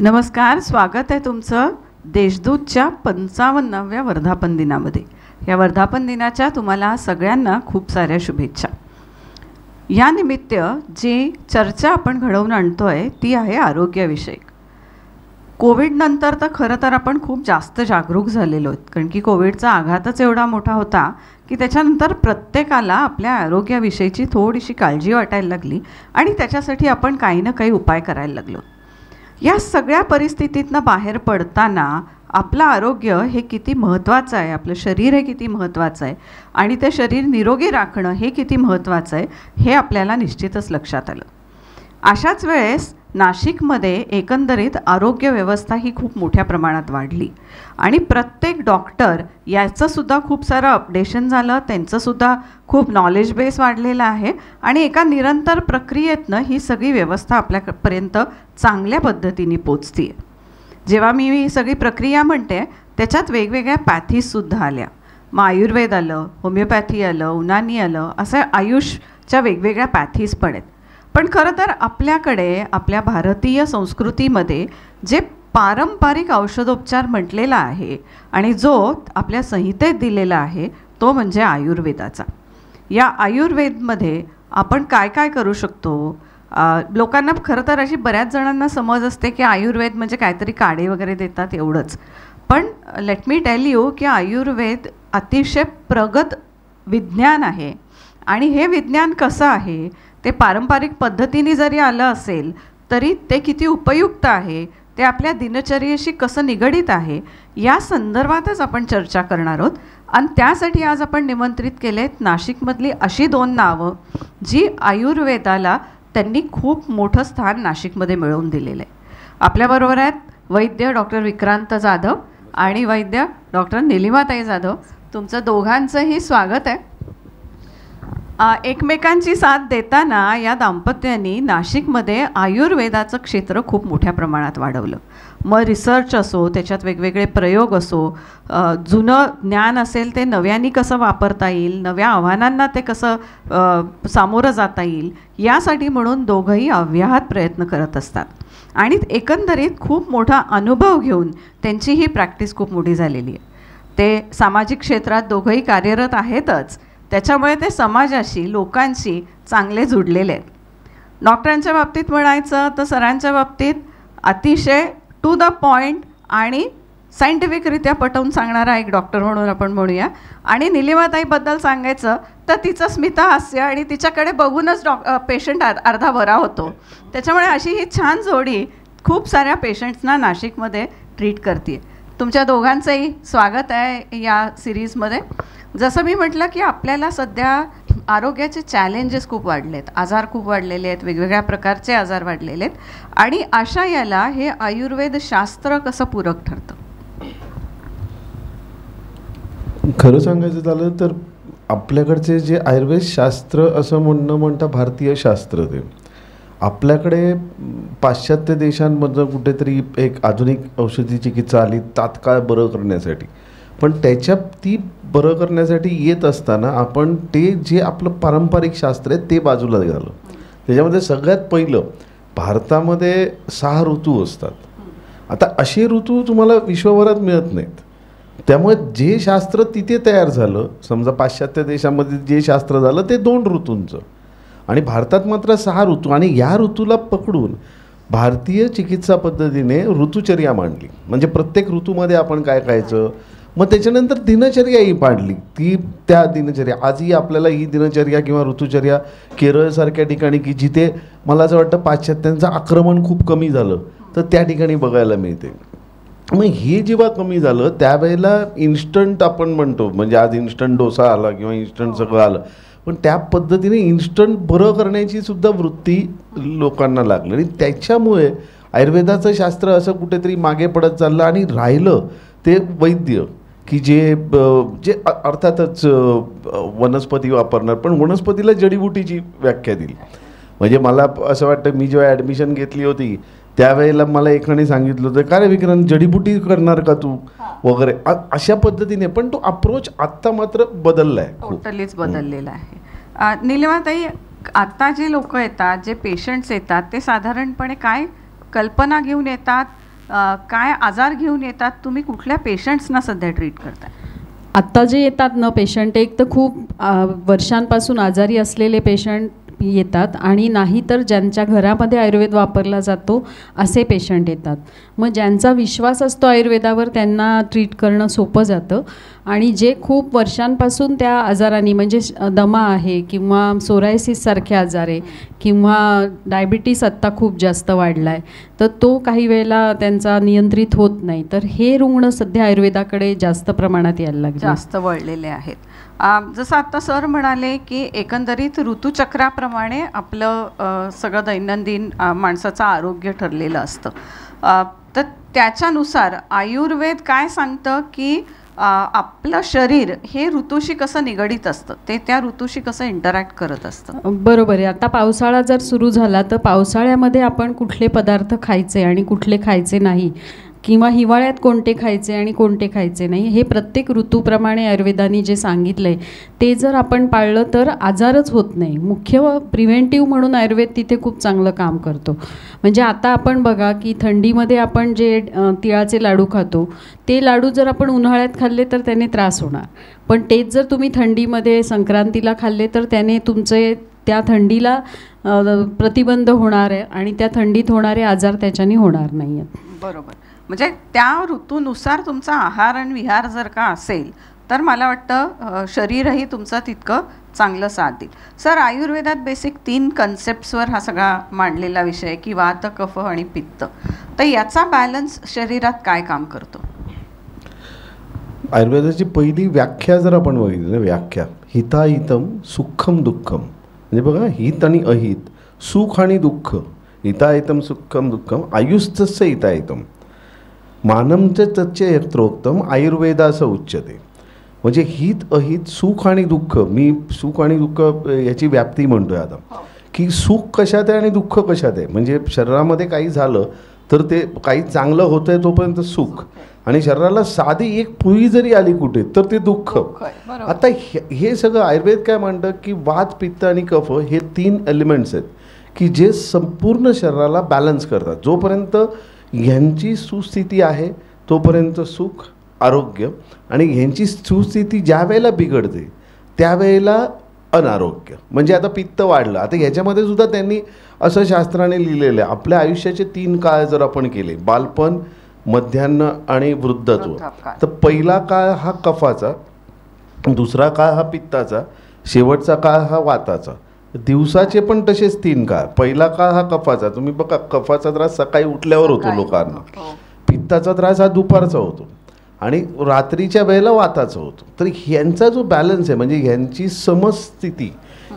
नमस्कार, स्वागत आहे तुमचं देशदूतच्या 55व्या वर्धापन दिनामध्ये. या वर्धापन दिनाच्या तुम्हाला सगळ्यांना खूप साऱ्या शुभेच्छा. या निमित्त जी चर्चा आपण घडवून आणतोय ती आहे आरोग्यविषयक. कोविडनंतर तर खरं तर आपण खूप जास्त जागरूक झालेलो आहोत, कारण की कोविडचा आघातच एवढा मोठा होता की त्याच्यानंतर प्रत्येकाला आपल्या आरोग्याविषयीची थोडीशी काळजी वाटायला लागली आणि त्याच्यासाठी आपण काही ना काही उपाय करायला लागलो. या सगळ्या परिस्थितीतनं बाहेर पडताना आपलं आरोग्य हे किती महत्त्वाचं आहे, आपलं शरीर हे किती महत्त्वाचं आहे आणि ते शरीर निरोगी राखणं हे किती महत्त्वाचं आहे हे आपल्याला निश्चितच लक्षात आलं. अशाच वेळेस नाशिकमध्ये एकंदरीत आरोग्य व्यवस्था ही खूप मोठ्या प्रमाणात वाढली आणि प्रत्येक डॉक्टर याचंसुद्धा खूप सारं अपडेशन झालं, त्यांचंसुद्धा खूप नॉलेज बेस वाढलेलं आहे आणि एका निरंतर प्रक्रियेतनं ही सगळी व्यवस्था आपल्यापर्यंत चांगल्या पद्धतीने पोचते आहे. जेव्हा मी ही सगळी प्रक्रिया म्हणते त्याच्यात वेगवेगळ्या पॅथीजसुद्धा आल्या. मग आयुर्वेद आलं, होमिओपॅथी आलं, उनानी आलं, असं आयुषच्या वेगवेगळ्या पॅथीज पण आहेत. पण खरं तर आपल्याकडे आपल्या भारतीय संस्कृतीमध्ये जे पारंपरिक औषधोपचार म्हटलेला आहे आणि जो आपल्या संहितेत दिलेला आहे तो म्हणजे आयुर्वेदाचा. या आयुर्वेदमध्ये आपण काय काय करू शकतो? लोकांना खरं तर अशी बऱ्याच जणांना समज असते की आयुर्वेद म्हणजे काहीतरी काढे वगैरे देतात एवढंच. पण लेट मी टेल यू की आयुर्वेद अतिशय प्रगत विज्ञान आहे आणि हे विज्ञान कसं आहे ते पारंपरिक पद्धतीने जरी आलं असेल तरी ते किती उपयुक्त आहे, ते आपल्या दिनचर्येशी कसं निगडीत आहे या संदर्भातच आपण चर्चा करणार आहोत. आणि त्यासाठी आज आपण निमंत्रित केलेत नाशिकमधली अशी 2 नावं जी आयुर्वेदाला त्यांनी खूप मोठं स्थान नाशिकमध्ये मिळवून दिलेलं आहे. आपल्याबरोबर आहेत वैद्य डॉक्टर विक्रांत जाधव आणि वैद्य डॉक्टर निलिमाताई जाधव. तुमचं दोघांचंही स्वागत आहे. एकमेकांची साथ देताना या दाम्पत्यांनी नाशिकमध्ये आयुर्वेदाचं क्षेत्र खूप मोठ्या प्रमाणात वाढवलं. मग रिसर्च असो, त्याच्यात वेगवेगळे प्रयोग असो, जुनं ज्ञान असेल ते नव्याने कसं वापरता येईल, नव्या आव्हानांना ते कसं सामोरं जाता येईल यासाठी म्हणून दोघंही अव्याहत प्रयत्न करत असतात. आणि एकंदरीत खूप मोठा अनुभव घेऊन त्यांची ही प्रॅक्टिस खूप मोठी झालेली आहे. ते सामाजिक क्षेत्रात दोघंही कार्यरत आहेतच, त्याच्यामुळे ते समाजाशी लोकांशी चांगले जुडलेले आहेत. डॉक्टरांच्या बाबतीत म्हणायचं तर सरांच्या बाबतीत अतिशय टू द पॉईंट आणि सायंटिफिकरित्या पटवून सांगणारा एक डॉक्टर म्हणून आपण म्हणूया. आणि निलिमाताईबद्दल सांगायचं तर तिचं स्मितहास्य आणि तिच्याकडे बघूनच पेशंट अर्धा बरा होतो. त्याच्यामुळे अशी ही छान जोडी खूप साऱ्या पेशंट्सना नाशिकमध्ये ट्रीट करते. तुमच्या दोघांचंही स्वागत आहे या सिरीजमध्ये. जसं मी म्हटलं की आपल्याला सध्या आरोग्याचे चॅलेंजेस खूप वाढले आहेत, आजार खूप वाढलेले आहेत, वेगवेगळ्या प्रकारचे आजार वाढलेले आहेत आणि अशा याला हे आयुर्वेद शास्त्र कसं पूरक ठरतं? खरं सांगायचं झालं तर आपल्याकडचे जे आयुर्वेद शास्त्र असं म्हणता भारतीय शास्त्र, ते आपल्याकडे पाश्चात्य देशांमधनं कुठेतरी एक आधुनिक औषधी चिकित्सा आली तात्काळ बरं करण्यासाठी. पण त्याच्या ती बरं करण्यासाठी येत असताना आपण ते जे आपलं पारंपरिक शास्त्र आहे ते बाजूला झालं. त्याच्यामध्ये सगळ्यात पहिलं भारतामध्ये 6 ऋतू असतात. आता असे ऋतू तुम्हाला विश्वभरात मिळत नाहीत. त्यामुळे जे शास्त्र तिथे तयार झालं, समजा पाश्चात्य देशामध्ये जे शास्त्र झालं ते 2 ऋतूंचं आणि भारतात मात्र 6 ऋतू. आणि या ऋतूला पकडून भारतीय चिकित्सा पद्धतीने ऋतुचर्या मांडली. म्हणजे प्रत्येक ऋतूमध्ये आपण काय खायचं, मग त्याच्यानंतर दिनचर्याही पाडली. ती त्या दिनचर्या आजही आपल्याला ही दिनचर्या किंवा ऋतुचर्या केरळसारख्या ठिकाणी की जिथे मला असं वाटतं पाश्चात्यांचं आक्रमण खूप कमी झालं तर त्या ठिकाणी बघायला मिळते. मग हे जेव्हा कमी झालं त्यावेळेला इन्स्टंट आपण म्हणतो, म्हणजे आज इन्स्टंट डोसा आला किंवा इन्स्टंट सगळं आलं, पण त्या पद्धतीने इन्स्टंट बरं करण्याची सुद्धा वृत्ती लोकांना लागली आणि त्याच्यामुळे आयुर्वेदाचं शास्त्र असं कुठेतरी मागे पडत चाललं आणि राहिलं ते वैद्य की जे अर्थातच वनस्पती वापरणार, पण वनस्पतीला जडीबुटीची व्याख्या दिली. म्हणजे मला असं वाटतं मी जेव्हा ॲडमिशन घेतली होती त्यावेळेला मला एकाने सांगितलं होतं, का रे विक्रांत जडीबुटी करणार का तू वगैरे, अशा पद्धतीने. पण तो अप्रोच आत्ता मात्र बदलला आहे, टोटलीच बदललेला आहे. निलिमाताई, आत्ता जे लोक येतात, जे पेशंट्स येतात ते साधारणपणे काय कल्पना घेऊन येतात काय आजार घेऊन येतात, तुम्ही कुठल्या पेशंट्सना सध्या ट्रीट करताय? आत्ता जे येतात ना पेशंट, एक तर खूप वर्षांपासून आजारी असलेले पेशंट येतात आणि नाही तर ज्यांच्या घरामध्ये आयुर्वेद वापरला जातो असे पेशंट येतात. मग ज्यांचा विश्वास असतो आयुर्वेदावर त्यांना ट्रीट करणं सोपं जातं. आणि जे खूप वर्षांपासून त्या आजारांनी, म्हणजे दमा आहे किंवा सोरायसिससारखे आजार आहे किंवा डायबिटीस आत्ता खूप जास्त वाढला आहे, तर तो काही वेळेला त्यांचा नियंत्रित होत नाही, तर हे रुग्ण सध्या आयुर्वेदाकडे जास्त प्रमाणात यायला लागले, जास्त वळलेले आहेत. जसं आत्ता सर म्हणाले की एकंदरीत ऋतुचक्राप्रमाणे आपलं सगळं दैनंदिन माणसाचं आरोग्य ठरलेलं असतं. तर त्याच्यानुसार आयुर्वेद काय सांगतं की आपलं शरीर हे ऋतूशी कसं निगडीत असतं, ते त्या ऋतूशी कसं इंटरॅक्ट करत असतं? बरोबर आहे. आता पावसाळा जर सुरू झाला तर पावसाळ्यामध्ये आपण कुठले पदार्थ खायचे आणि कुठले खायचे नाही, किंवा हिवाळ्यात कोणते खायचे आणि कोणते खायचे नाही, हे प्रत्येक ऋतूप्रमाणे आयुर्वेदाने जे सांगितलं आहे ते जर आपण पाळलं तर आजारच होत नाही. मुख्य प्रिव्हेंटिव्ह म्हणून आयुर्वेद तिथे खूप चांगलं काम करतो. म्हणजे आता आपण बघा की थंडीमध्ये आपण जे तिळाचे लाडू खातो, ते लाडू जर आपण उन्हाळ्यात खाल्ले तर त्याने त्रास होणार, पण तेच जर तुम्ही थंडीमध्ये संक्रांतीला खाल्ले तर त्याने तुमचे त्या थंडीला प्रतिबंध होणार आहे आणि त्या थंडीत होणारे आजार त्याच्याने होणार नाही आहेत. बरोबर. म्हणजे त्या ऋतूनुसार तुमचा आहार आणि विहार जर का असेल तर मला वाटतं शरीरही तुमचं तितकं चांगलं साथ देईल. सर, आयुर्वेदात बेसिक 3 कन्सेप्ट्सवर हा सगळा मांडलेला विषय की वात, कफ आणि पित्त, तर याचा बॅलन्स शरीरात काय काम करतो? आयुर्वेदाची पहिली व्याख्या जर आपण बघितली ना, व्याख्या हिताहितम सुखम दुःखम, म्हणजे बघा हित आणि अहित, सुख आणि दुःख, हिताहितम सुखम दुःखम आयुस्तस्य हिताहितम मानम च तच्चे यत्रोक्तम आयुर्वेदाचं उच्यते. म्हणजे हित अहित, सुख आणि दुःख, मी सुख आणि दुःख याची व्याप्ती म्हणतोय आता, की सुख कशात आहे आणि दुःख कशात आहे. म्हणजे शरीरामध्ये काही झालं तर ते काही चांगलं होतं आहे तोपर्यंत सुख, आणि शरीराला साधी एक पुळी जरी आली कुठे तर ते दुःख. आता हे सगळं आयुर्वेद काय म्हणतं की वात, पित्त आणि कफ हे 3 एलिमेंट्स आहेत की जे संपूर्ण शरीराला बॅलन्स करतात. जोपर्यंत ह्यांची सुस्थिती आहे तोपर्यंत सुख, आरोग्य, आणि ह्यांची सुस्थिती ज्या वेळेला बिघडते त्यावेळेला अनारोग्य. म्हणजे आता पित्त वाढलं, आता ह्याच्यामध्ये सुद्धा त्यांनी असं शास्त्राने लिहिलेलं आहे, आपल्या आयुष्याचे 3 काळ जर आपण केले, बालपण, मध्यान्ह आणि वृद्धत्व, तर पहिला काळ हा कफाचा, दुसरा काळ हा पित्ताचा, शेवटचा काळ हा वाताचा. दिवसाचे पण तसेच 3 काळ. पहिला काळ हा कफाचा, तुम्ही बघा कफाचा त्रास सकाळी उठल्यावर होतो लोकांना, पित्ताचा त्रास हा दुपारचा होतो आणि रात्रीच्या वेळेला वाताचा होतो. तर ह्यांचा जो बॅलन्स आहे, म्हणजे ह्यांची समस्थिती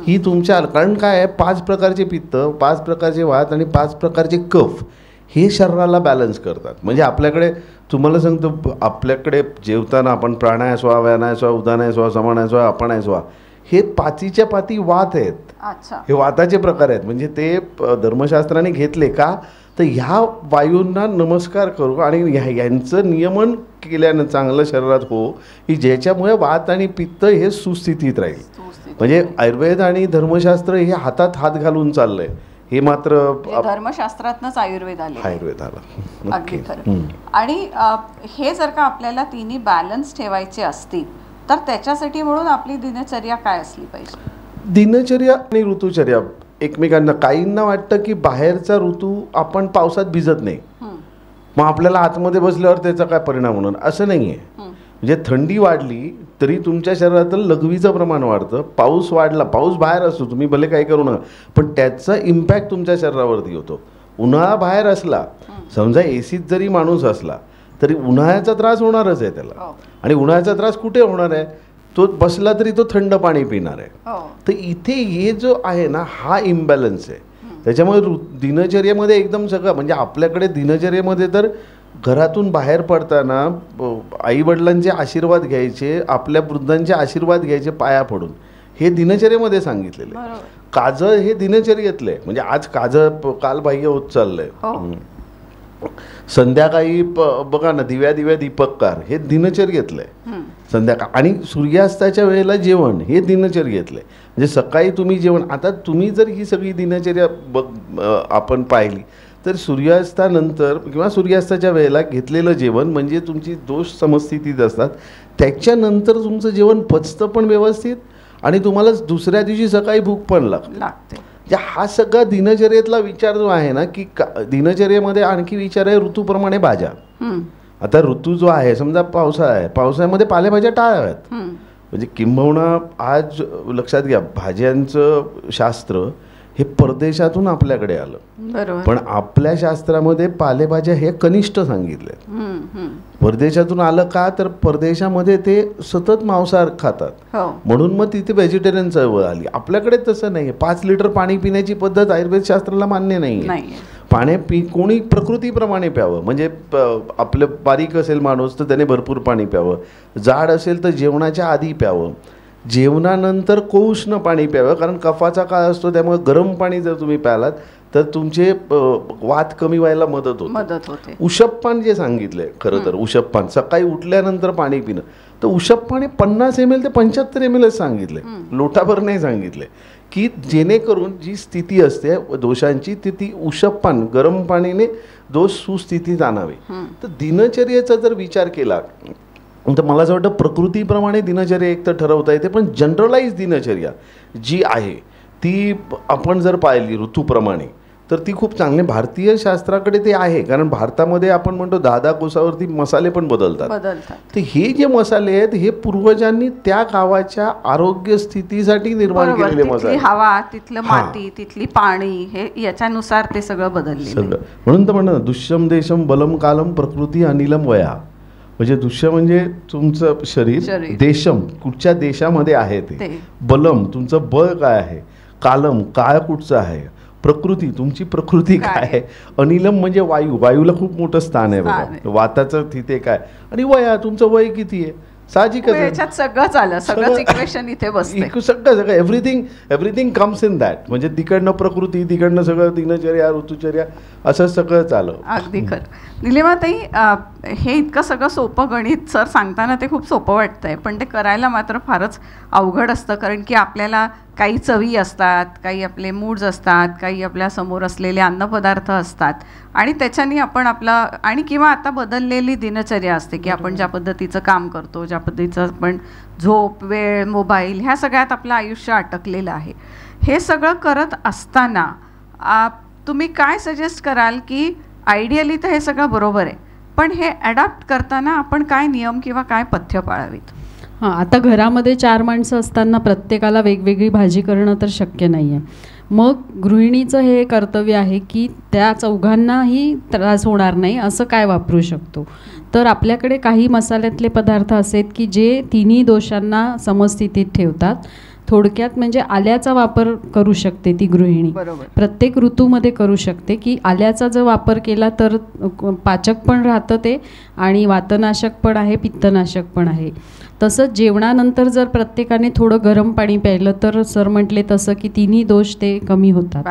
ही तुमच्या, कारण काय आहे, 5 प्रकारचे पित्त, 5 प्रकारचे वात आणि 5 प्रकारचे कफ हे शरीराला बॅलन्स करतात. म्हणजे आपल्याकडे तुम्हाला सांगतो, आपल्याकडे जेवताना आपण प्राणायासवा, व्यानायासवा, उदानायासवा, समानायासवा, अपनायासवा, हे 5च्या 5 वात आहेत. हे वाताचे प्रकार आहेत. म्हणजे ते धर्मशास्त्राने घेतले का, तर ह्या वायूंना नमस्कार करू आणि यांचं नियमन केल्यानं चांगलं शरीरात हो, की ज्याच्यामुळे वात आणि पित्त हे सुस्थितीत राहील. म्हणजे आयुर्वेद आणि धर्मशास्त्र हे हातात हात घालून चाललंय. हे मात्र धर्मशास्त्रातनंच आयुर्वेद आला. अगदी खरं. आणि हे जर का आपल्याला तिन्ही बॅलन्स ठेवायचे असतील तर त्याच्यासाठी म्हणून आपली दिनचर्या काय असली पाहिजे? दिनचर्या आणि ऋतुचर्या एकमेकांना, काहींना वाटतं की बाहेरचा ऋतू आपण पावसात भिजत नाही, मग आपल्याला आतमध्ये बसल्यावर त्याचा काय परिणाम होणार, असं नाही आहे. म्हणजे थंडी वाढली तरी तुमच्या शरीरातलं लघवीचं प्रमाण वाढतं, पाऊस वाढला, पाऊस बाहेर असतो, तुम्ही भले काही करू नका, पण त्याचा इम्पॅक्ट तुमच्या शरीरावरती होतो. उन्हाळा बाहेर असला, समजा एसीत जरी माणूस असला तरी उन्हाळ्याचा त्रास होणारच आहे त्याला. आणि उन्हाळ्याचा त्रास कुठे होणार आहे, तो बसला तरी तो थंड पाणी पिणार आहे. तर इथे हे जो आहे ना, हा इम्बॅलन्स आहे. त्याच्यामुळे दिनचर्येमध्ये एकदम सगळं, म्हणजे आपल्याकडे दिनचर्येमध्ये तर घरातून बाहेर पडताना आईवडिलांचे आशीर्वाद घ्यायचे, आपल्या वृद्धांचे आशीर्वाद घ्यायचे पाया पडून, हे दिनचर्येमध्ये सांगितलेलं आहे. काजळ हे दिनचर्येतलं आहे. म्हणजे आज काजळ कालबाह्य होत चाललंय. संध्याकाळी बघा ना, दिव्या दिव्या दीपककार हे दिनचर्येतलं आहे संध्याकाळ. आणि सूर्यास्ताच्या वेळेला जेवण हे दिनचर्येतलं आहे. म्हणजे सकाळी तुम्ही जेवण, आता तुम्ही जर ही सगळी दिनचर्या आपण पाहिली तर सूर्यास्तानंतर किंवा सूर्यास्ताच्या वेळेला घेतलेलं जेवण म्हणजे तुमची दोष समस्थितीत असतात, त्याच्यानंतर तुमचं जेवण पचतं पण व्यवस्थित आणि तुम्हाला दुसऱ्या दिवशी सकाळी भूक पण लागते. हा सगळा दिनचर्येतला विचार जो आहे ना, की दिनचर्येमध्ये आणखी विचार आहे ऋतूप्रमाणे भाज्या. आता ऋतू जो आहे, समजा पावसाळा आहे, पावसाळ्यामध्ये पालेभाज्या टाळाव्यात. म्हणजे किंबहुना आज लक्षात घ्या, भाज्यांचं शास्त्र हे परदेशातून आपल्याकडे आलं, पण आपल्या शास्त्रामध्ये पालेभाज्या हे कनिष्ठ सांगितले. परदेशातून आलं का, तर परदेशामध्ये ते सतत मांसाहार खातात, म्हणून मग तिथे व्हेजिटेरियन चळवळ आली. आपल्याकडे तसं नाही. 5 लिटर पाणी पिण्याची पद्धत आयुर्वेद शास्त्राला मान्य नाही. कोणी प्रकृतीप्रमाणे प्यावं. म्हणजे आपलं बारीक असेल माणूस तर त्याने भरपूर पाणी प्यावं, जाड असेल तर जेवणाच्या आधी प्यावं, जेवणानंतर कोउष्ण पाणी प्यावं, कारण कफाचा काळ असतो, त्यामुळे गरम पाणी जर तुम्ही प्यालात तर तुमचे वात कमी व्हायला मदत होते. उषप्पान जे सांगितलंय, खरं तर उषप्पान सकाळी उठल्यानंतर पाणी पिणं, तर उषप्पाने 50 ml ते 75 ml सांगितलंय, लोटाभर नाही सांगितलंय, की जेणेकरून जी स्थिती असते दोषांची ती उषप्पान गरम पाणीने दोष सुस्थितीत आणावे. तर दिनचर्येचा जर विचार केला तर मला असं वाटतं प्रकृतीप्रमाणे दिनचर्या एक तर ठरवता येते, पण जनरलाइज दिनचर्या जी आहे ती आपण जर पाहिली ऋतूप्रमाणे तर ती खूप चांगली. भारतीय शास्त्राकडे ते आहे, कारण भारतामध्ये आपण म्हणतो 10 कोसावरती मसाले पण बदलतात. तर हे जे मसाले आहेत हे पूर्वजांनी त्या गावाच्या आरोग्य स्थितीसाठी निर्माण केलेले मसाले. हवा, तिथलं माती, तिथली पाणी, हे याच्यानुसार ते सगळं बदललेलं. म्हणून तर म्हणणं दुष्यम देशम बलम कालम प्रकृती अनिलम वया. म्हणजे दुष्य म्हणजे तुमचं शरीर, देशम कुठच्या देशामध्ये आहे ते, बलम तुमचं बळ काय आहे, कालम काळ कुठचं आहे, प्रकृती तुमची प्रकृती काय आहे, अनिलम म्हणजे वायू, वायूला खूप मोठं स्थान आहे बघा, वाताचं तिथे काय, आणि वया तुमचं वय किती आहे. साहजिकच याच्यात सगळंच आलं, सगळंच इक्वेशन इथे बसतं, सगळं एव्हरीथिंग कम्स इन दॅट. म्हणजे तिकडनं प्रकृती, तिकडनं सगळं दिनचर्या, ऋतुचर्या, असं सगळंच आलं. अगदी खरं. निलिमाताई, हे इतकं सगळं सोपं गणित सर सांगताना ते खूप सोपं वाटतंय, पण ते करायला मात्र फारच अवघड असतं. कारण की आपल्याला काही चवी असतात, काही आपले मूड्स असतात, काही आपल्या समोर असलेले अन्नपदार्थ असतात, आणि त्याच्याने आपण आपला आणि किंवा आता बदललेली दिनचर्या असते की आपण ज्या पद्धतीचं काम करतो, ज्या पद्धतीचं आपण झोप, वेळ, मोबाईल, ह्या सगळ्यात आपलं आयुष्य अटकलेलं आहे. हे सगळं करत असताना तुम्ही काय सजेस्ट कराल की आयडियली तर हे सगळं बरोबर आहे, पण हे ॲडॅप्ट करताना आपण काय नियम किंवा काय पथ्य पाळावीत? हां, आता घरामध्ये 4 माणसं असताना प्रत्येकाला वेगवेगळी भाजी करणं तर शक्य नाही आहे. मग गृहिणीचं हे कर्तव्य आहे की त्या चौघांनाही त्रास होणार नाही असं काय वापरू शकतो. तर आपल्याकडे काही मसाल्यातले पदार्थ असे की जे तिन्ही दोषांना समस्थितीत ठेवतात. थोडक्यात म्हणजे आल्याचा वापर करू शकते ती गृहिणी, प्रत्येक ऋतूमध्ये करू शकते. की आल्याचा जर वापर केला तर पाचक पण राहतं ते, आणि वातनाशक पण आहे, पित्तनाशक पण आहे. तसंच जेवणानंतर जर प्रत्येकाने थोडं गरम पाणी प्यायलं तर सर म्हटले तसं की तिन्ही दोष ते कमी होतात.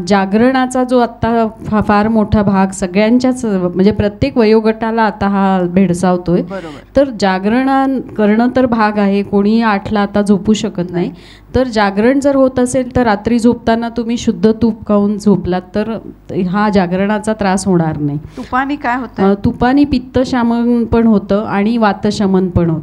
जागरणाचा जो आत्ता फार मोठा भाग सगळ्यांच्याच म्हणजे प्रत्येक वयोगटाला आता हा भेडसावतोय, तर जागरण करणं तर भाग आहे. कोणी 8ला आता झोपू शकत नाही, तर जागरण जर होत असेल तर रात्री झोपताना तुम्ही शुद्ध तूप खाऊन झोपलात तर हा जागरणाचा त्रास होणार नाही. तुपानी काय होतं? तुपानी पित्तशमन पण होतं आणि वातशमन पण होतं.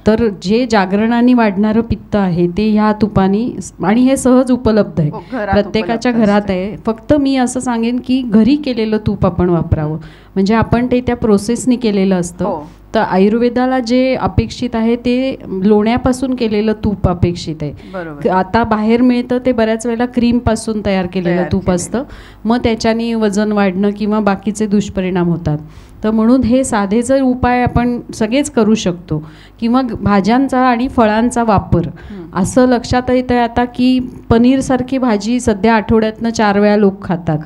तर जे जागरणाने वाढणारं पित्त आहे ते ह्या तुपानी, आणि हे सहज उपलब्ध आहे, प्रत्येकाच्या घरात आहे. फक्त मी असं सांगेन की घरी केलेलं तूप आपण वापरावं, म्हणजे आपण ते त्या प्रोसेसनी केलेलं असतं. तर आयुर्वेदाला जे अपेक्षित आहे ते लोण्यापासून केलेलं तूप अपेक्षित आहे. आता बाहेर मिळतं ते बऱ्याच वेळेला क्रीमपासून तयार केलेलं तूप असतं, मग त्याच्याने वजन वाढणं किंवा बाकीचे दुष्परिणाम होतात. तर म्हणून हे साधे जर उपाय आपण सगळेच करू शकतो. किंवा भाज्यांचा आणि फळांचा वापर, असं लक्षात येतं आता की पनीरसारखी भाजी सध्या आठवड्यातनं 4 वेळा लोक खातात.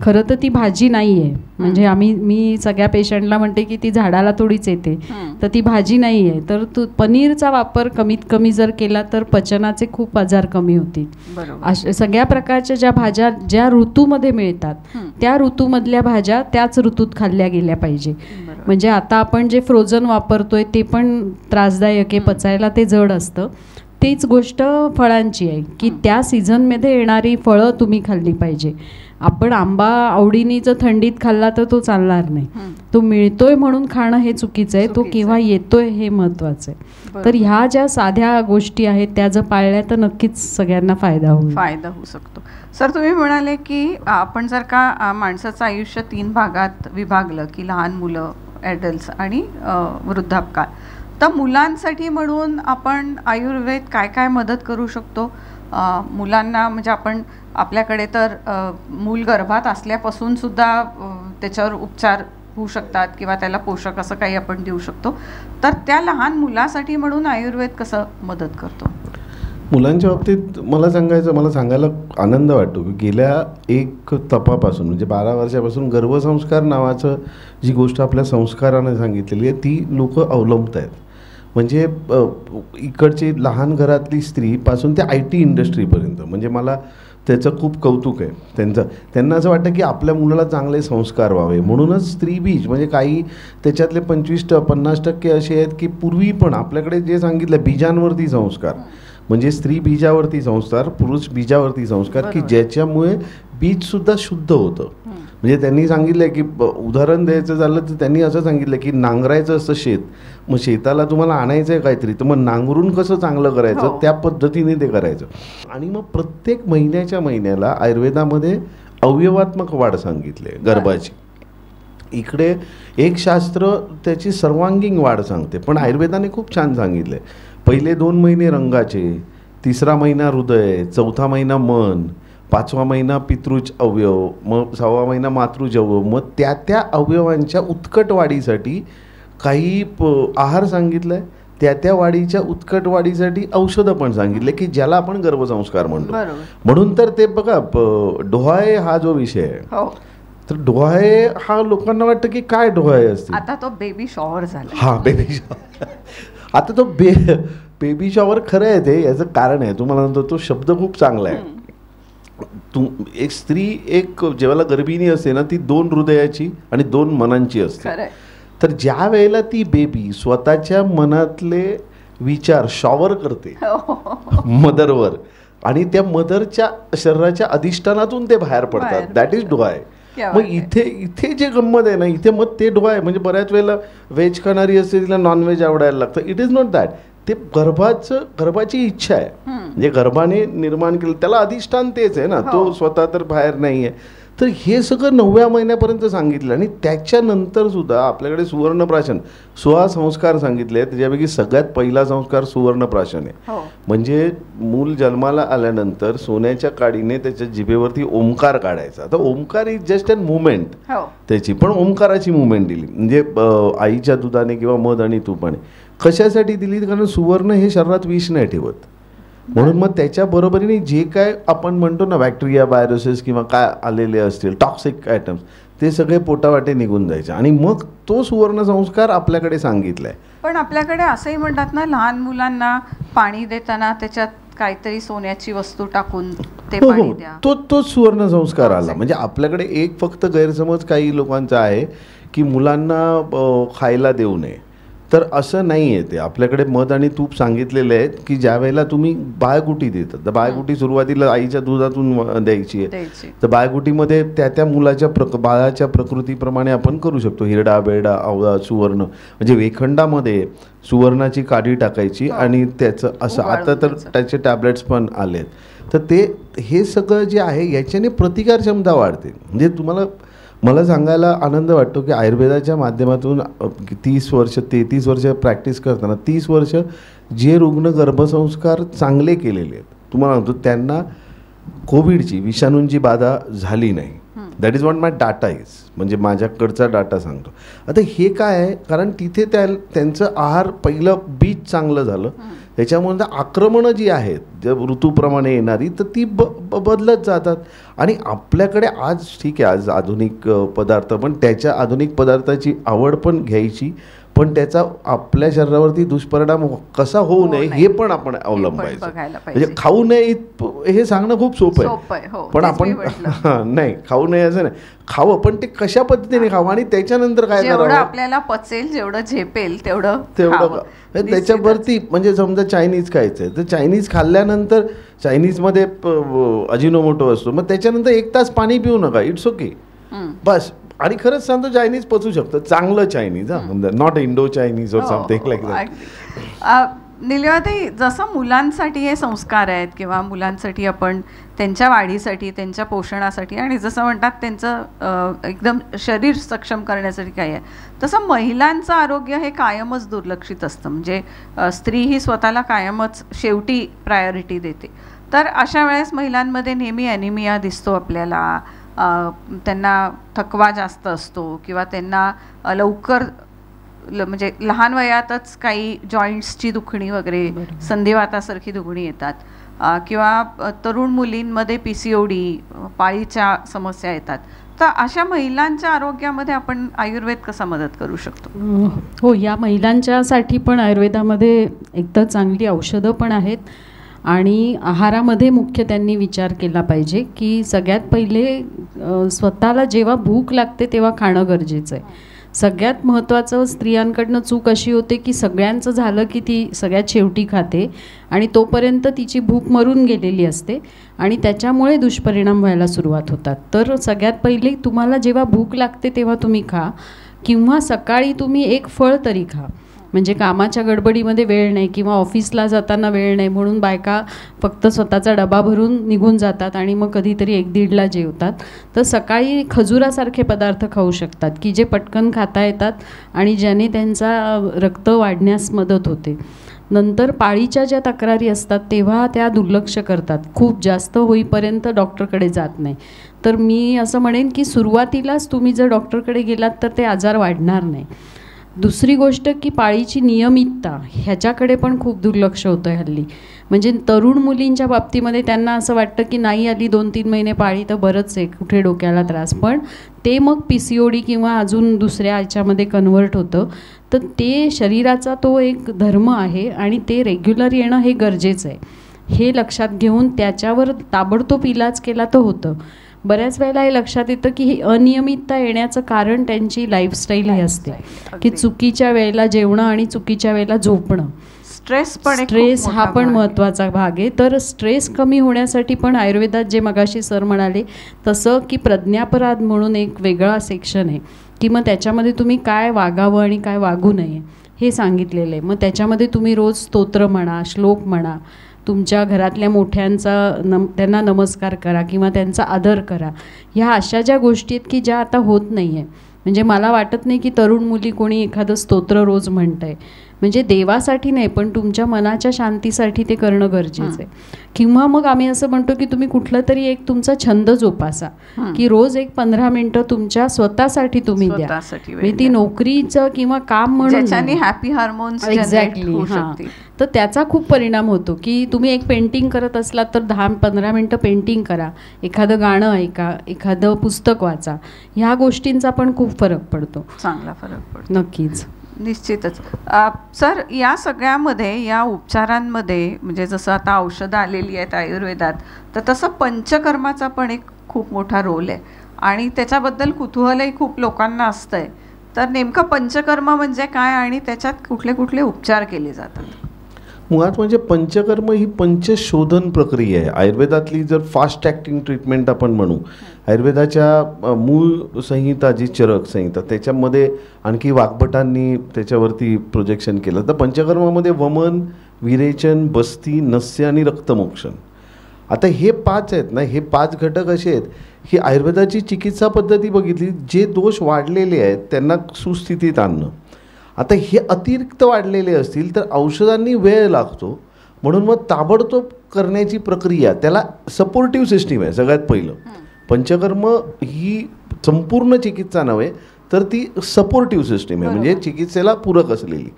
खरं तर ती भाजी नाही आहे. म्हणजे मी सगळ्या पेशंटला म्हणते की ती झाडाला थोडीच येते, तर ती भाजी नाही आहे. तर पनीरचा वापर कमीत कमी जर केला तर पचनाचे खूप आजार कमी होतील. सगळ्या प्रकारच्या ज्या भाज्या ज्या ऋतूमध्ये मिळतात त्या ऋतूमधल्या भाज्या त्याच ऋतूत खाल्ल्या गेल्या पाहिजे. म्हणजे आता आपण जे फ्रोझन वापरतोय ते पण त्रासदायक आहे, पचायला ते जड असतं. तीच गोष्ट फळांची आहे की त्या सीझनमध्ये येणारी फळं तुम्ही खाल्ली पाहिजे. आपण आंबा आवडीने जर थंडीत खाल्ला तर तो चालणार नाही. तो मिळतोय म्हणून खाणं हे चुकीचं आहे. तो केव्हा येतोय हे महत्त्वाचं आहे. तर ह्या ज्या साध्या गोष्टी आहेत त्या जर पाळल्या तर नक्कीच सगळ्यांना फायदा होऊ शकतो. सर, तुम्ही म्हणाले की आपण जर का माणसाचं आयुष्य 3 भागात विभागलं की लहान मुलं, ॲडल्ट्स आणि वृद्धापकाळ, तर मुलांसाठी म्हणून आपण आयुर्वेद काय काय मदत करू शकतो मुलांना? म्हणजे आपल्याकडे तर मूल गर्भात असल्यापासून सुद्धा त्याच्यावर उपचार होऊ शकतात किंवा त्याला पोषक असं काही आपण देऊ शकतो. तर त्या लहान मुलासाठी म्हणून आयुर्वेद कसं मदत करतो? मुलांच्या बाबतीत मला सांगायला आनंद वाटतो की गेल्या एक तपापासून म्हणजे 12 वर्षापासून गर्भसंस्कार नावाचं जी गोष्ट आपल्या संस्काराने सांगितलेली आहे ती लोक अवलंबत आहेत. म्हणजे इकडची लहान घरातली स्त्रीपासून ते IT इंडस्ट्रीपर्यंत, म्हणजे मला त्याचं खूप कौतुक आहे त्यांना असं वाटतं की आपल्या मुलाला चांगले संस्कार व्हावे म्हणूनच स्त्री बीज म्हणजे काही त्याच्यातले 25-50% असे आहेत की पूर्वी पण आपल्याकडे जे सांगितलं बीजांवरती संस्कार, म्हणजे स्त्री बीजावरती संस्कार, पुरुष बीजावरती संस्कार, की ज्याच्यामुळे बीजसुद्धा शुद्ध होतं. म्हणजे त्यांनी सांगितलं की उदाहरण द्यायचं झालं तर त्यांनी असं सांगितलं की नांगरायचं असतं शेत, मग शेताला तुम्हाला आणायचं आहे काहीतरी, तर मग नांगरून कसं चांगलं करायचं त्या पद्धतीने ते करायचं. आणि मग प्रत्येक महिन्याला आयुर्वेदामध्ये अवयवात्मक वाढ सांगितली गर्भाची. इकडे एक शास्त्र त्याची सर्वांगीण वाढ सांगते, पण आयुर्वेदाने खूप छान सांगितले. पहिले 2 महिने रंगाचे, 3रा महिना हृदय, 4था महिना मन, 5वा महिना पितृज अवयव, मग 6वा महिना मातृज अवयव, मग त्या अवयवांच्या उत्कट वाढीसाठी काही आहार सांगितलाय, त्या वाढीच्या उत्कट वाढीसाठी औषधं पण सांगितले की ज्याला आपण गर्भसंस्कार म्हणतो. म्हणून तर ते बघा डोहाळे हा जो विषय आहे, तर डोहाळे हा लोकांना वाटतं की काय डोहाळे असते, आता तो बेबी शॉवर झाला. हा बेबी शॉवर. आता तो बेबी शॉवर खरं आहे ते, याचं कारण आहे तुम्हाला म्हणतो तो शब्द खूप चांगला आहे. एक स्त्री जेव्हा गर्भिणी असते ना ती 2 हृदयाची आणि 2 मनांची असते. तर ज्या वेळेला ती बेबी स्वतःच्या मनातले विचार शॉवर करते मदरवर आणि त्या मदरच्या शरीराच्या अधिष्ठानातून ते बाहेर पडतात, दॅट इज डोहाळे. मग इथे जे गंमत आहे ना, इथे मग ते डोहाळे म्हणजे बऱ्याच वेळेला व्हेज खाणारी असते तिला नॉनव्हेज आवडायला लागतं. इट इज नॉट दॅट, ते गर्भाची इच्छा आहे, म्हणजे गर्भाने निर्माण केलं त्याला अधिष्ठान तेच आहे ना, तो स्वतः तर बाहेर नाही आहे. तर हे सगळं 9व्या महिन्यापर्यंत सांगितलं. आणि त्याच्यानंतर सुद्धा आपल्याकडे सुवर्णप्राशन 16 संस्कार सांगितले आहेत. त्याच्यापैकी सगळ्यात पहिला संस्कार सुवर्णप्राशन आहे. म्हणजे मूल जन्माला आल्यानंतर सोन्याच्या काडीने त्याच्या जिभेवरती ओंकार काढायचा. तर Omkar is just an movement त्याची, पण ओंकाराची मुवमेंट दिली म्हणजे आईच्या दुधाने किंवा मध आणि तुपाने. कशासाठी दिली? कारण सुवर्ण हे शरीरात विष नाही ठेवत, म्हणून मग त्याच्या बरोबरीने जे काय आपण म्हणतो ना बॅक्टेरिया, व्हायरसेस किंवा काय आलेले असतील टॉक्सिक आयटम्स, ते सगळे पोटावाटे निघून जायचे. आणि मग तो सुवर्ण संस्कार आपल्याकडे सांगितलाय. पण आपल्याकडे असंही म्हणतात ना, लहान मुलांना पाणी देताना त्याच्यात काहीतरी सोन्याची वस्तू टाकून ते पाणी द्या, तो सुवर्ण संस्कार आला. म्हणजे आपल्याकडे एक फक्त गैरसमज काही लोकांचा आहे की मुलांना खायला देऊ नये, तर असं नाही आहे. ते आपल्याकडे मध आणि तूप सांगितलेले आहेत की ज्या वेळेला तुम्ही बाळगुटी देतात, तर बाळगुटी सुरुवातीला आईच्या दुधातून द्यायची आहे. तर बाळगुटीमध्ये त्या मुलाच्या बाळाच्या प्रकृतीप्रमाणे आपण करू शकतो. हिरडा, बेरडा, आवळा, सुवर्ण, म्हणजे वेखंडामध्ये सुवर्णाची काडी टाकायची आणि त्याचं असं. आता तर त्याचे टॅबलेट्स पण आलेत. तर ते हे सगळं जे आहे याच्याने प्रतिकार क्षमता वाढते. म्हणजे मला सांगायला आनंद वाटतो की आयुर्वेदाच्या माध्यमातून 30 वर्ष 33 वर्ष प्रॅक्टिस करताना 30 वर्ष जे रुग्ण गर्भसंस्कार चांगले केलेले आहेत, तुम्हाला म्हणतो त्यांना कोविडची विषाणूंची बाधा झाली नाही. That is what my data is, म्हणजे माझ्याकडचा डाटा सांगतो. आता हे काय आहे, कारण तिथे त्यांचं आहार पहिलं बीज चांगलं झालं, त्याच्यामुळे आक्रमणं जी आहेत ज्या ऋतूप्रमाणे येणारी तर ती बदलत जातात. आणि आपल्याकडे आज ठीक आहे, आज आधुनिक पदार्थ, पण त्याच्या आधुनिक पदार्थाची आवड पण घ्यायची, पण त्याचा आपल्या शरीरावरती दुष्परिणाम कसा होऊ नये हे पण आपण अवलंबायचं. म्हणजे खाऊ नये हे सांगणं खूप सोपं आहे, पण आपण नाही खाऊ नये असं नाही, खावं पण ते कशा पद्धतीने खावं आणि त्याच्यानंतर काय करावं, आपल्याला पचेल जेवढं झेपेल तेवढं त्याच्यावरती. म्हणजे समजा चायनीज खायचंय तर चायनीज खाल्ल्यानंतर चायनीजमध्ये अजिनोमोटो असतो, मग त्याच्यानंतर 1 तास पाणी पिऊ नका, इट्स ओके बस. आणि खरंच सांगतो चायनीज पचू शकतं, चांगलं चायनीज, नॉट इंडो चायनीज और समथिंग लाईक दॅट. निलयताई, जसं मुलांसाठी हे संस्कार आहेत किंवा मुलांसाठी आपण त्यांच्या वाढीसाठी, त्यांच्या पोषणासाठी आणि जसं म्हणतात त्यांचं एकदम शरीर सक्षम करण्यासाठी काय आहे, तसं महिलांचं आरोग्य हे कायमच दुर्लक्षित असतं. म्हणजे स्त्री ही स्वतःला कायमच शेवटी प्रायोरिटी देते. तर अशा वेळेस महिलांमध्ये नेहमी ॲनिमिया दिसतो आपल्याला, त्यांना थकवा जास्त असतो किंवा त्यांना लवकर म्हणजे लहान वयातच काही जॉईंट्सची दुखणी वगैरे, संधिवातासारखी दुखणी येतात, किंवा तरुण मुलींमध्ये PCOD, पाळीच्या समस्या येतात. तर अशा महिलांच्या आरोग्यामध्ये आपण आयुर्वेद कसा मदत करू शकतो? हो, या महिलांच्यासाठी पण आयुर्वेदामध्ये एकतर चांगली औषधं पण आहेत आणि आहारामध्ये मुख्य त्यांनी विचार केला पाहिजे की सगळ्यात पहिले स्वतःला जेव्हा भूक लागते तेव्हा खाणं गरजेचं आहे. सगळ्यात महत्त्वाचं स्त्रियांकडनं चूक अशी होते की सगळ्यांचं झालं की ती सगळ्यात शेवटी खाते आणि तोपर्यंत तिची भूक मरून गेलेली असते आणि त्याच्यामुळे दुष्परिणाम व्हायला सुरुवात होतात. तर सगळ्यात पहिले तुम्हाला जेव्हा भूक लागते तेव्हा तुम्ही खा, किंवा सकाळी तुम्ही एक फळ तरी खा. म्हणजे कामाच्या गडबडीमध्ये वेळ नाही किंवा ऑफिसला जाताना वेळ नाही म्हणून बायका फक्त स्वतःचा डबा भरून निघून जातात आणि मग कधीतरी 1-1:30ला जेवतात. तर सकाळी खजुरासारखे पदार्थ खाऊ शकतात की जे पटकन खाता येतात आणि ज्याने त्यांचा रक्त वाढण्यास मदत होते. नंतर पाळीच्या ज्या तक्रारी असतात तेव्हा त्या दुर्लक्ष करतात, खूप जास्त होईपर्यंत डॉक्टरकडे जात नाही. तर मी असं म्हणेन की सुरुवातीलाच तुम्ही जर डॉक्टरकडे गेलात तर ते आजार वाढणार नाही. दुसरी गोष्ट की पाळीची नियमितता, ह्याच्याकडे पण खूप दुर्लक्ष होतं आहे हल्ली. म्हणजे तरुण मुलींच्या बाबतीमध्ये त्यांना असं वाटतं की नाही आली 2-3 महिने पाळी तर बरंच आहे, कुठे डोक्याला त्रास, पण ते मग PCOD किंवा अजून दुसऱ्या ह्याच्यामध्ये कन्व्हर्ट होतं. तर ते शरीराचा तो एक धर्म आहे आणि ते रेग्युलर येणं हे गरजेचं आहे. हे लक्षात घेऊन त्याच्यावर ताबडतोब इलाज केला तर होतं. बऱ्याच वेळेला हे लक्षात येतं की ही अनियमितता येण्याचं कारण त्यांची लाईफस्टाईल हे असते की चुकीच्या वेळेला जेवणं आणि चुकीच्या वेळेला झोपणं. स्ट्रेस हा पण महत्त्वाचा भाग आहे. तर स्ट्रेस कमी होण्यासाठी पण आयुर्वेदात जे मगाशी सर म्हणाले तसं की प्रज्ञापराध म्हणून एक वेगळा सेक्शन आहे की मग त्याच्यामध्ये तुम्ही काय वागावं आणि काय वागू नये हे सांगितलेलं आहे. मग त्याच्यामध्ये तुम्ही रोज स्तोत्र म्हणा, श्लोक म्हणा, तुमच्या घरातल्या मोठ्यांचा त्यांना नमस्कार करा किंवा त्यांचा आदर करा. ह्या अशा ज्या गोष्टी आहेत की ज्या आता होत नाही आहे. म्हणजे मला वाटत नाही की तरुण मुली कोणी एखादं स्तोत्र रोज म्हणतं आहे. म्हणजे देवासाठी नाही पण तुमच्या मनाच्या शांतीसाठी ते करणं गरजेचं आहे. किंवा मग आम्ही असं म्हणतो की तुम्ही कुठलं तरी एक तुमचा छंद जोपासा की रोज एक 15 मिनिटं तुमच्या स्वतःसाठी तुम्ही द्या. म्हणजे ती नोकरीचं किंवा काम म्हणून हॅपी हार्मोन्स एक्झॅक्टली. हां, तर त्याचा खूप परिणाम होतो की तुम्ही एक पेंटिंग करत असलात तर 10-15 मिनिटं पेंटिंग करा, एखादं गाणं ऐका, एखादं पुस्तक वाचा. ह्या गोष्टींचा पण खूप फरक पडतो, चांगला फरक पडतो. नक्कीच, निश्चितच. सर, या सगळ्यामध्ये, या उपचारांमध्ये म्हणजे जसं आता औषधं आलेली आहेत आयुर्वेदात, तर तसं पंचकर्माचा पण एक खूप मोठा रोल आहे आणि त्याच्याबद्दल कुतूहलही खूप लोकांना असतं आहे. तर नेमकं पंचकर्म म्हणजे काय आणि त्याच्यात कुठले कुठले उपचार केले जातात? मुळात म्हणजे पंचकर्म ही पंचशोधन प्रक्रिया आहे. आयुर्वेदातली जर फास्ट ॲक्टिंग ट्रीटमेंट आपण म्हणू, आयुर्वेदाच्या मूळ संहिता जी चरक संहिता त्याच्यामध्ये आणखी वाग्भटांनी त्याच्यावरती प्रोजेक्शन केलं. तर पंचकर्मामध्ये वमन, विरेचन, बस्ती, नस्य आणि रक्तमोक्षण. आता हे 5 आहेत ना, हे 5 घटक असे आहेत की आयुर्वेदाची चिकित्सा पद्धती बघितली, जे दोष वाढलेले आहेत त्यांना सुस्थितीत आणणं. आता हे अतिरिक्त वाढलेले असतील तर औषधांनी वेळ लागतो, म्हणून मग ताबडतोब करण्याची प्रक्रिया, त्याला सपोर्टिव्ह सिस्टीम आहे. सगळ्यात पहिलं पंचकर्म ही संपूर्ण चिकित्सा नव्हे तर ती सपोर्टिव्ह सिस्टीम आहे, म्हणजे चिकित्सेला पूरक असलेली.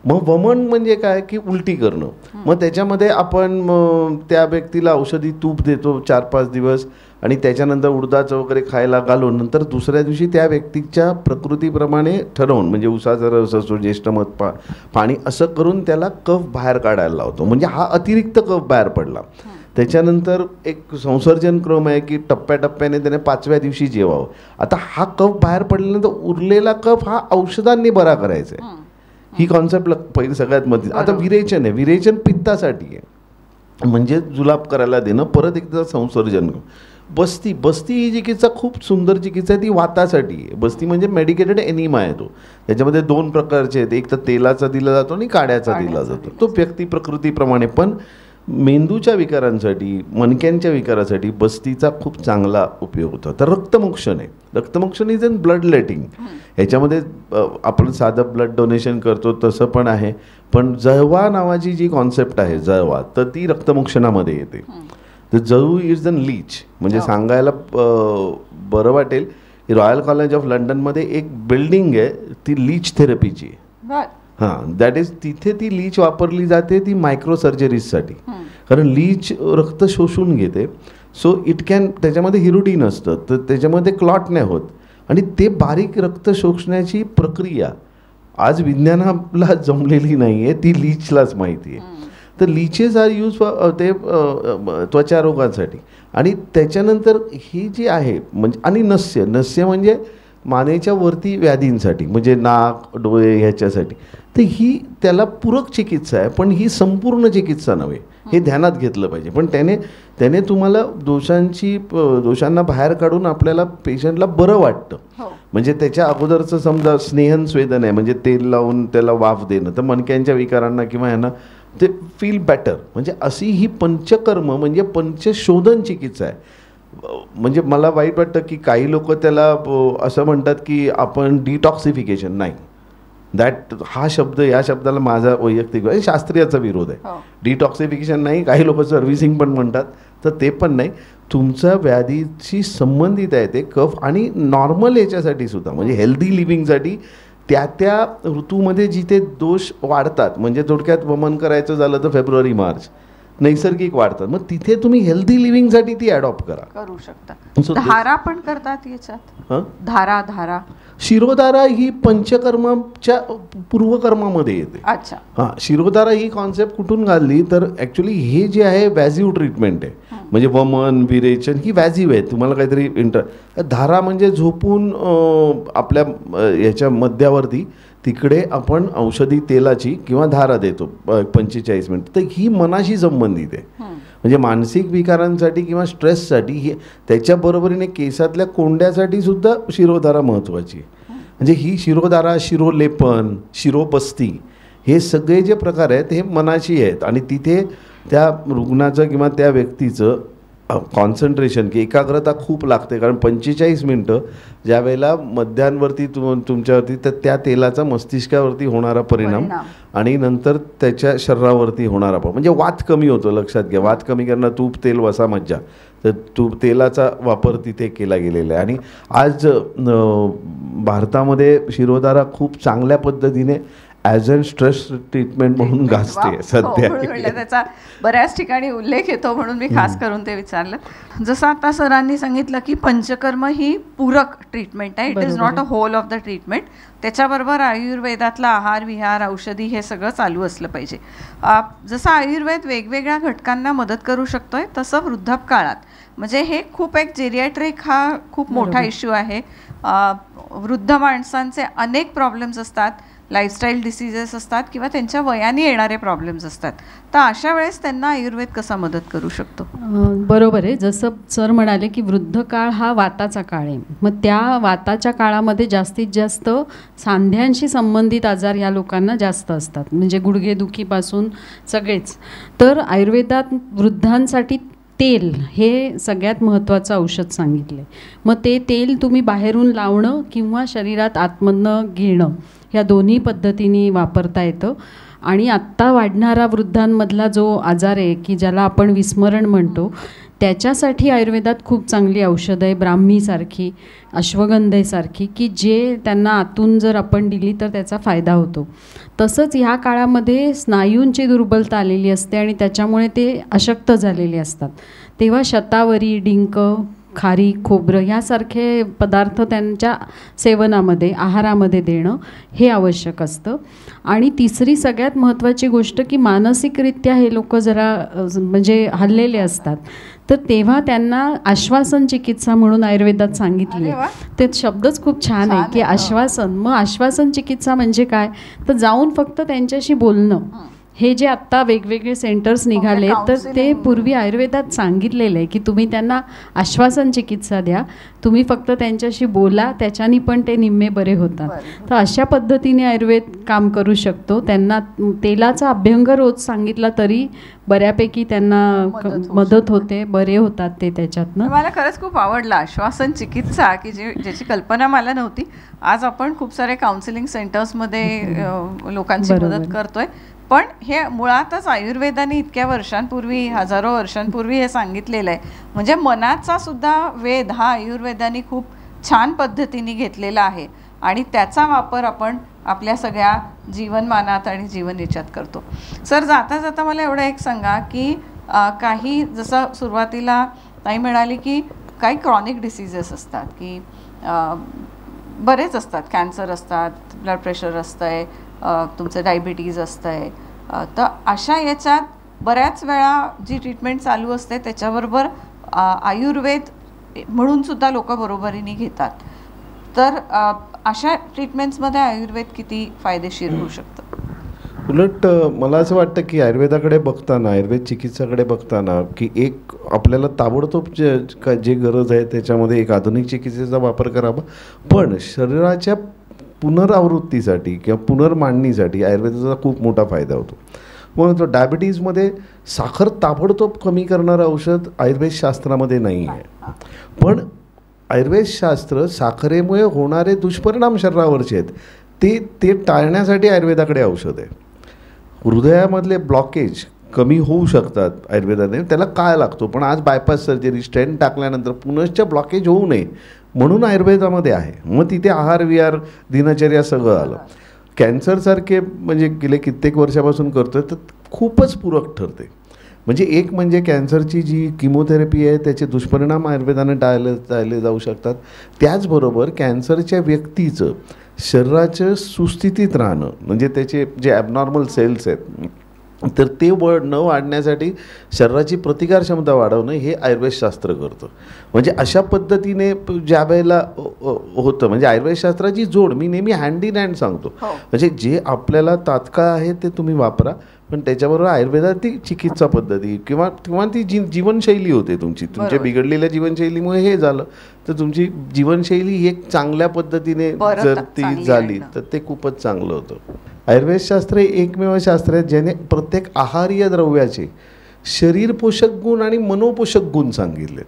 मग वमन म्हणजे काय की उलटी करणं. मग त्याच्यामध्ये आपण त्या व्यक्तीला औषधी तूप देतो 4-5 दिवस आणि त्याच्यानंतर उडदाचं वगैरे खायला घालून नंतर दुसऱ्या दिवशी त्या व्यक्तीच्या प्रकृतीप्रमाणे ठरवून, म्हणजे उसाचा रस असो, ज्येष्ठमध पाणी, असं करून त्याला कफ बाहेर काढायला लावतो. म्हणजे हा अतिरिक्त कफ बाहेर पडला. त्याच्यानंतर एक संसर्जन क्रम आहे की टप्प्याटप्प्याने त्याने 5व्या दिवशी जेवावं. आता हा कफ बाहेर पडल्यानंतर उरलेला कफ हा औषधांनी बरा करायचा आहे. ही कॉन्सेप्ट पहिली सगळ्यात मध्ये. आता विरेचन आहे, विरेचन पित्तासाठी आहे, म्हणजे जुलाब करायला देणं. परत एकदा संसर्जन. बस्ती ही चिकित्सा खूप सुंदर चिकित्सा आहे, ती वातासाठी आहे. बस्ती म्हणजे मेडिकेटेड एनिमा आहे तो. त्याच्यामध्ये 2 प्रकारचे आहेत, एक तर तेलाचा दिला जातो आणि काड्याचा दिला जातो. तो व्यक्ती प्रकृतीप्रमाणे. पण मेंदूच्या विकारांसाठी, मणक्यांच्या विकारासाठी बस्तीचा खूप चांगला उपयोग होतो. तर रक्तमोक्षण आहे. रक्तमोक्षण इज इन ब्लड लेटिंग. ह्याच्यामध्ये आपण साधं ब्लड डोनेशन करतो तसं पण आहे, पण जळवा नावाची जी कॉन्सेप्ट आहे, जळवा, तर ती रक्तमोक्षणामध्ये येते. तर जळू इज अन लीच. म्हणजे सांगायला बरं वाटेल, रॉयल कॉलेज ऑफ लंडनमध्ये एक बिल्डिंग आहे, ती लीच थेरपीची आहे. हां, दॅट इज, तिथे ती लीच वापरली जाते, ती मायक्रो सर्जरीजसाठी. कारण लीच रक्त शोषून घेते. सो इट कॅन, त्याच्यामध्ये हिरुडीन असतं, तर त्याच्यामध्ये क्लॉट नाही होत. आणि ते बारीक रक्त शोषण्याची प्रक्रिया आज विज्ञानाला जमलेली नाही आहे, ती लीचलाच माहिती आहे. तर लीचेस आर यूज ते त्वचारोगांसाठी. आणि त्याच्यानंतर ही जी आहे म्हणजे, आणि नस्य म्हणजे मानेच्या वरती व्याधींसाठी, म्हणजे नाक, डोळे, ह्याच्यासाठी. तर ही त्याला पूरक चिकित्सा आहे, पण ही संपूर्ण चिकित्सा नव्हे, हे ध्यानात घेतलं पाहिजे. पण त्याने तुम्हाला दोषांना बाहेर काढून आपल्याला पेशंटला बरं वाटतं. म्हणजे त्याच्या अगोदरचं समजा स्नेहन स्वेदन आहे, म्हणजे तेल लावून त्याला वाफ देणं, तर मणक्यांच्या विकारांना किंवा ह्यांना ते फील बेटर. म्हणजे अशी ही पंचकर्म म्हणजे पंचशोधन चिकित्सा आहे. म्हणजे मला वाईट वाटतं की काही लोक त्याला असं म्हणतात की आपण डिटॉक्सिफिकेशन, नाही, दॅट हा शब्द, या शब्दाला माझा वैयक्तिक शास्त्रीयाचा विरोध आहे. डिटॉक्सिफिकेशन नाही, काही लोक सर्व्हिसिंग पण म्हणतात, तर ते पण नाही. तुमचा व्याधीशी संबंधित आहे ते कफ. आणि नॉर्मल याच्यासाठी सुद्धा, म्हणजे हेल्दी लिव्हिंगसाठी त्या ऋतूमध्ये जिथे दोष वाढतात, म्हणजे थोडक्यात वमन करायचं झालं तर फेब्रुवारी मार्च नैसर्गिक वाढतात, मग तिथे तुम्ही हेल्दी लिव्हिंगसाठी ती अडॉप्ट करू शकता. धारा पण करतात याच्यात. धारा शिरोधारा ही पंचकर्माच्या पूर्वकर्मामध्ये येते. अच्छा. हां, शिरोधारा ही कॉन्सेप्ट कुठून घालली तर ॲक्च्युली हे जे आहे वॅझिव्ह ट्रीटमेंट आहे. म्हणजे वमन, विरेचन ही वॅझिव्ह आहे. तुम्हाला काहीतरी धारा म्हणजे झोपून आपल्या याच्या मध्यावरती तिकडे आपण औषधी तेलाची किंवा धारा देतो 45 मिनिट. तर ही मनाशी संबंधित आहे. म्हणजे मानसिक विकारांसाठी किंवा स्ट्रेससाठी ही, त्याच्याबरोबरीने केसातल्या कोंड्यासाठी सुद्धा शिरोधारा महत्त्वाची आहे. म्हणजे ही शिरोधारा, शिरोलेपन, शिरोबस्ती, हे सगळे जे प्रकार आहेत हे मनाशी आहेत. आणि तिथे त्या रुग्णाचं किंवा त्या व्यक्तीचं कॉन्सन्ट्रेशन की एकाग्रता खूप लागते. कारण 45 मिनटं ज्या वेळेला मध्यांवरती तुमच्यावरती, तर त्या तेलाचा मस्तिष्कावरती होणारा परिणाम आणि नंतर त्याच्या शरीरावरती होणारा म्हणजे वात कमी होतो. लक्षात घ्या, वात कमी करणं, तूप तेल वसा मज्जा, तर तूप तेलाचा वापर तिथे केला गेलेला आहे. आणि आज भारतामध्ये शिरोधारा खूप चांगल्या पद्धतीने ॲज अन स्ट्रेस ट्रीटमेंट म्हणून गाजते सध्या. त्याचा बऱ्याच ठिकाणी उल्लेख येतो, म्हणून मी खास करून ते विचारलं. जसं आता सरांनी सांगितलं की पंचकर्म ही पूरक ट्रीटमेंट आहे, it is not a whole of the treatment. त्याच्याबरोबर आयुर्वेदातला आहार विहार, औषधी हे सगळं चालू असलं पाहिजे. जसं आयुर्वेद वेगवेगळ्या घटकांना मदत करू शकतोय, तसं वृद्धापकाळात म्हणजे हे खूप एक जेरियाट्रिक हा खूप मोठा इश्यू आहे. वृद्ध माणसांचे अनेक प्रॉब्लेम्स असतात, लाईफस्टाईल डिसीजेस असतात किंवा त्यांच्या वयाने येणारे प्रॉब्लेम्स असतात. तर अशा वेळेस त्यांना आयुर्वेद कसा मदत करू शकतो? बरोबर आहे. जसं सर म्हणाले की वृद्ध काळ हा वाताचा काळ आहे. मग त्या वाताच्या काळामध्ये जास्तीत जास्त सांध्यांशी संबंधित आजार या लोकांना जास्त असतात, म्हणजे गुडघेदुखीपासून सगळेच. तर आयुर्वेदात वृद्धांसाठी तेल हे सगळ्यात महत्त्वाचं औषध सांगितलं आहे. मग ते तेल तुम्ही बाहेरून लावणं किंवा शरीरात आतमधनं घेणं, ह्या दोन्ही पद्धतीने वापरता येतं. आणि आत्ता वाढणारा वृद्धांमधला जो आजार आहे की ज्याला आपण विस्मरण म्हणतो, त्याच्यासाठी आयुर्वेदात खूप चांगली औषधं आहे, ब्राह्मीसारखी, अश्वगंधेसारखी, की जे त्यांना आतून जर आपण दिली तर त्याचा फायदा होतो. तसंच ह्या काळामध्ये स्नायूंची दुर्बलता आलेली असते आणि त्याच्यामुळे ते अशक्त झालेले असतात. तेव्हा शतावरी, डिंक, खारीक, खोबरं ह्यासारखे पदार्थ त्यांच्या सेवनामध्ये, आहारामध्ये देणं हे आवश्यक असतं. आणि तिसरी सगळ्यात महत्त्वाची गोष्ट की मानसिकरित्या हे लोक जरा म्हणजे हल्लेले असतात, तर तेव्हा त्यांना आश्वासन चिकित्सा म्हणून आयुर्वेदात सांगितली आहे. ते शब्दच खूप छान आहे की आश्वासन. मग आश्वासन चिकित्सा म्हणजे काय, तर जाऊन फक्त त्यांच्याशी बोलणं. हे जे आत्ता वेगवेगळे सेंटर्स निघाले तर ते पूर्वी आयुर्वेदात सांगितलेलं आहे की तुम्ही त्यांना आश्वासन चिकित्सा द्या, तुम्ही फक्त त्यांच्याशी बोला, त्याच्यानी पण ते निम्मे बरे होतात. तर अशा पद्धतीने आयुर्वेद काम करू शकतो. त्यांना तेलाचा अभ्यंग रोज सांगितला तरी बऱ्यापैकी त्यांना मदत होते, बरे होतात ते त्याच्यातनं. मला खरंच खूप आवडलं आश्वासन चिकित्सा, की ज्याची कल्पना मला नव्हती. आज आपण खूप सारे काउन्सिलिंग सेंटर्समध्ये लोकांची मदत करतोय, पण हे मुळातच आयुर्वेदाने इतक्या वर्षांपूर्वी, हजारो वर्षांपूर्वी हे सांगितलेलं आहे. म्हणजे मनाचा सुद्धा वेध हा आयुर्वेदाने खूप छान पद्धतीने घेतलेला आहे आणि त्याचा वापर आपण आपल्या सगळ्या जीवनमानात आणि जीवन याच्यात करतो. सर, जाता जाता मला एवढं एक सांगा की काही जसं सुरुवातीला ताई म्हणाली की काही क्रॉनिक डिसीजेस असतात की बरेच असतात, कॅन्सर असतात, ब्लड प्रेशर असतं आहे, तुमचं डायबिटीज असतं आहे, तर अशा याच्यात बऱ्याच वेळा जी ट्रीटमेंट चालू असते त्याच्याबरोबर आयुर्वेद म्हणून सुद्धा लोक बरोबरीने घेतात. तर अशा ट्रीटमेंट्समध्ये आयुर्वेद किती फायदेशीर होऊ शकतं? उलट मला असं वाटतं की आयुर्वेदाकडे बघताना, आयुर्वेद चिकित्साकडे बघताना की एक आपल्याला ताबडतोब जे गरज आहे त्याच्यामध्ये एक आधुनिक चिकित्सेचा वापर करावा, पण शरीराच्या पुनरावृत्तीसाठी किंवा पुनर्मांडणीसाठी आयुर्वेदाचा खूप मोठा फायदा होतो. म्हणून तो डायबिटीजमध्ये साखर ताबडतोब कमी करणारं औषध आयुर्वेदशास्त्रामध्ये नाही आहे, पण आयुर्वेदशास्त्र साखरेमुळे होणारे दुष्परिणाम शरीरावरचे आहेत ते टाळण्यासाठी आयुर्वेदाकडे औषध आहे. हृदयामधले ब्लॉकेज कमी होऊ शकतात आयुर्वेदाने, त्याला काय लागतो, पण आज बायपास सर्जरी, स्टेंट टाकल्यानंतर पुनश्च ब्लॉकेज होऊ नये म्हणून आयुर्वेदामध्ये आहे. मग तिथे आहार विहार दिनचर्या सगळं आलं. कॅन्सरसारखे म्हणजे गेले कित्येक वर्षापासून करतोय तर खूपच पूरक ठरते. म्हणजे एक म्हणजे कॅन्सरची जी किमोथेरपी आहे त्याचे दुष्परिणाम आयुर्वेदाने टाळले जाऊ शकतात. त्याचबरोबर कॅन्सरच्या व्यक्तीचं शरीराचं सुस्थितीत राहणं, म्हणजे त्याचे जे ॲबनॉर्मल सेल्स आहेत तर ते न वाढण्यासाठी शरीराची प्रतिकारक्षमता वाढवणं हे आयुर्वेदशास्त्र करतं. म्हणजे अशा पद्धतीने ज्या वेळेला होतं, म्हणजे आयुर्वेदशास्त्राची जोड मी नेहमी हँड इन हँड सांगतो. म्हणजे जे आपल्याला तात्काळ आहे ते तुम्ही वापरा, पण त्याच्याबरोबर आयुर्वेदात ती चिकित्सा पद्धती किंवा ती जीवनशैली होते तुमच्या बिघडलेल्या जीवनशैलीमुळे हे झालं, तर तुमची जीवनशैली एक चांगल्या पद्धतीने जर ती झाली तर ते खूपच चांगलं होतं. आयुर्वेदशास्त्र हे एकमेव शास्त्र आहे ज्याने प्रत्येक आहारीय द्रव्याचे शरीर पोषक गुण आणि मनोपोषक गुण सांगितले.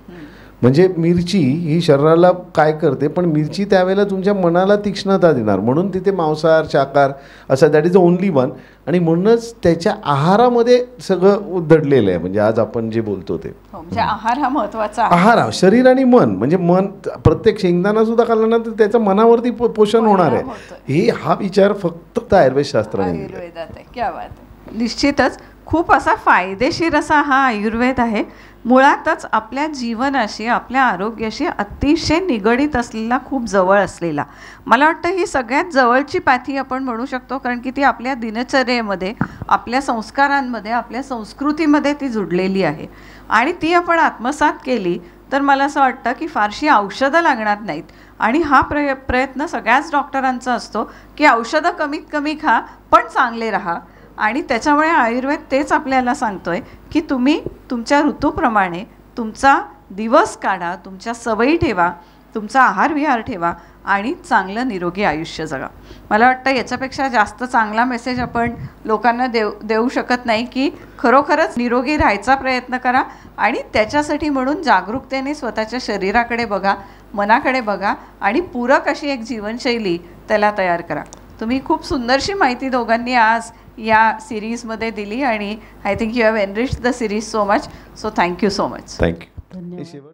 म्हणजे मिरची ही शरीराला काय करते, पण मिरची त्यावेळेला तुमच्या मनाला तीक्ष्णता देणार, म्हणून तिथे मांसाहार शाकाहार असं दॅट इज ओनली वन. आणि म्हणूनच त्याच्या आहारामध्ये सगळं उधळलेलं आहे. म्हणजे आज आपण जे बोलतो ते म्हणजे आहार हा महत्त्वाचा आहार, शरीर आणि मन. म्हणजे मन प्रत्येक शेंगदाणा सुद्धा खाल्ला ना तर त्याचं मनावरती पोषण होणार आहे. हा विचार फक्त आयुर्वेदशास्त्राने आयुर्वेदात आहे. क्या बात आहे. निश्चितच खूप असा फायदेशीर असा हा आयुर्वेद आहे. मुळातच आपल्या जीवनाशी, आपल्या आरोग्याशी अतिशय निगडीत असलेला, खूप जवळ असलेला, मला वाटतं ही सगळ्यात जवळची पाथी आपण म्हणू शकतो, कारण की ती आपल्या दिनचर्येमध्ये, आपल्या संस्कारांमध्ये, आपल्या संस्कृतीमध्ये ती जुडलेली आहे. आणि ती आपण आत्मसात केली तर मला असं वाटतं की फारशी औषधं लागणार नाहीत. आणि हा प्रयत्न सगळ्याच डॉक्टरांचा असतो की औषधं कमीत कमी खा पण चांगले राहा. आणि त्याच्यामुळे आयुर्वेद तेच आपल्याला सांगतोय की तुम्ही तुमच्या ऋतूप्रमाणे तुमचा दिवस काढा, तुमच्या सवयी ठेवा, तुमचा आहार विहार ठेवा आणि चांगलं निरोगी आयुष्य जगा. मला वाटतं याच्यापेक्षा जास्त चांगला मेसेज आपण लोकांना देऊ शकत नाही की खरोखरच निरोगी राहायचा प्रयत्न करा आणि त्याच्यासाठी म्हणून जागरूकतेने स्वतःच्या शरीराकडे बघा, मनाकडे बघा आणि पूरक अशी एक जीवनशैली त्याला तयार करा. तुम्ही खूप सुंदरशी माहिती दोघांनी आज या सिरीजमध्ये दिली आणि I think you have enriched the series so much. So thank you so much. Thank you.